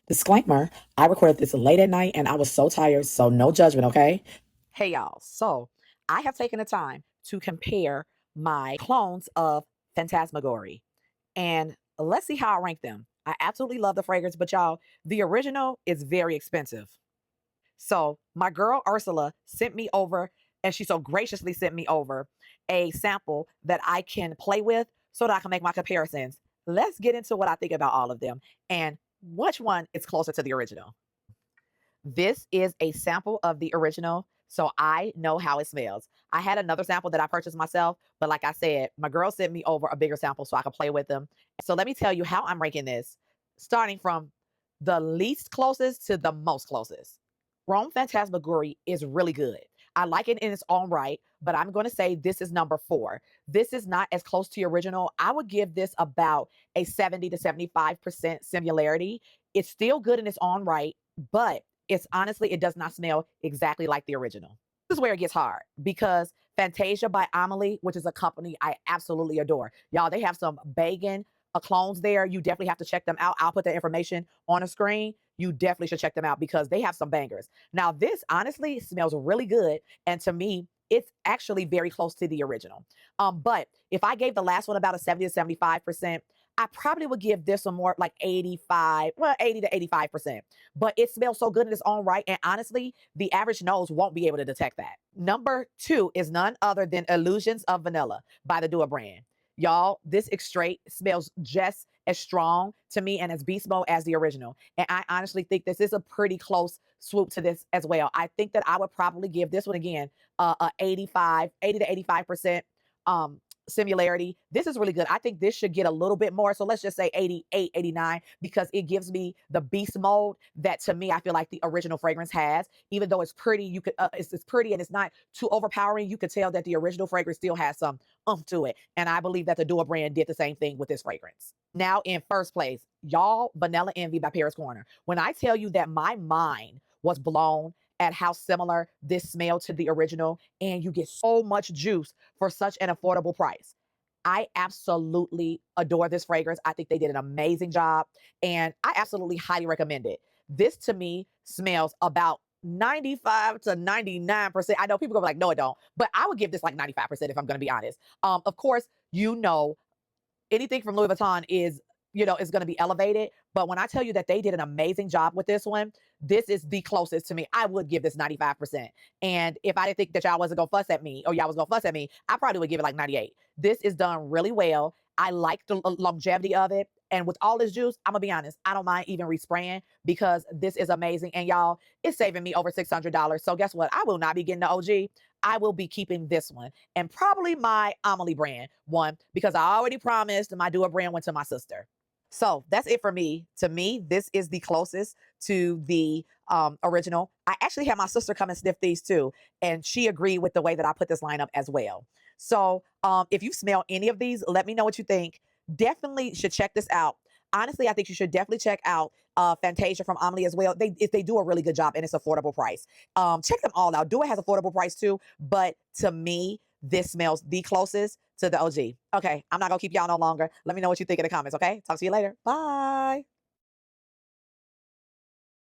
Disclaimer, I recorded this late at night and I was so tired, so no judgment, okay? Hey y'all, so I have taken the time to compare my clones of Fantasmagory and let's see how I rank them. I absolutely love the fragrance, but y'all, the original is very expensive. So my girl Ursula sent me over, and she so graciously sent me over a sample that I can play with so that I can make my comparisons. Let's get into what I think about all of them and which one is closer to the original. This is a sample of the original, so I know how it smells. I had another sample that I purchased myself, but like I said, my girl sent me over a bigger sample so I could play with them. So let me tell you how I'm ranking this, starting from the least closest to the most closest. Rome Phantasmagory is really good. I like it in its own right, but I'm going to say this is number 4. This is not as close to the original. I would give this about a 70 to 75% similarity. It's still good in its own right, but it's honestly, it does not smell exactly like the original. This is where it gets hard because Fantasia by Amelie, which is a company I absolutely adore. Y'all, they have some Bagan clones there. You definitely have to check them out. I'll put the information on the screen. You definitely should check them out because they have some bangers. Now, this honestly smells really good. And to me, it's actually very close to the original. But if I gave the last one about a 70 to 75%, I probably would give this one more like 85, well, 80 to 85%. But it smells so good in its own right. And honestly, the average nose won't be able to detect that. Number 2 is none other than Illusions of Vanilla by the Dua brand. Y'all, this extrait smells just as strong to me and as beast mode as the original. And I honestly think this is a pretty close swoop to this as well. I think that I would probably give this one again a 85, 80 to 85% similarity. This is really good. I think this should get a little bit more. So let's just say 88, 89, because it gives me the beast mode that to me, I feel like the original fragrance has. Even though it's pretty, you could, it's pretty and it's not too overpowering. You could tell that the original fragrance still has some to it. And I believe that the Dua brand did the same thing with this fragrance. Now in first place, y'all, Vanilla Envy by Paris Corner. When I tell you that my mind was blown at how similar this smelled to the original, and you get so much juice for such an affordable price. I absolutely adore this fragrance. I think they did an amazing job, and I absolutely highly recommend it. This to me smells about 95 to 99%. I know people go like, no, it don't, but I would give this like 95% if I'm going to be honest. Of course, anything from Louis Vuitton is going to be elevated. But when I tell you that they did an amazing job with this one, this is the closest to me. I would give this 95%. And if I didn't think that y'all wasn't going to fuss at me or y'all was going to fuss at me, I probably would give it like 98. This is done really well. I like the longevity of it. And with all this juice, I'm going to be honest, I don't mind even respraying because this is amazing. And y'all, it's saving me over $600. So guess what? I will not be getting the OG. I will be keeping this one and probably my Amelie brand one because I already promised my Dua brand one to my sister. So that's it for me. To me, this is the closest to the original. I actually had my sister come and sniff these too, and she agreed with the way that I put this lineup as well. So if you smell any of these, let me know what you think. Definitely should check this out. Honestly, I think you should definitely check out Fantasia from Amelie as well. They do a really good job and it's affordable price. Check them all out. Dua has affordable price too, but to me, this smells the closest to the OG. Okay, I'm not gonna keep y'all no longer. Let me know what you think in the comments, okay? Talk to you later. Bye.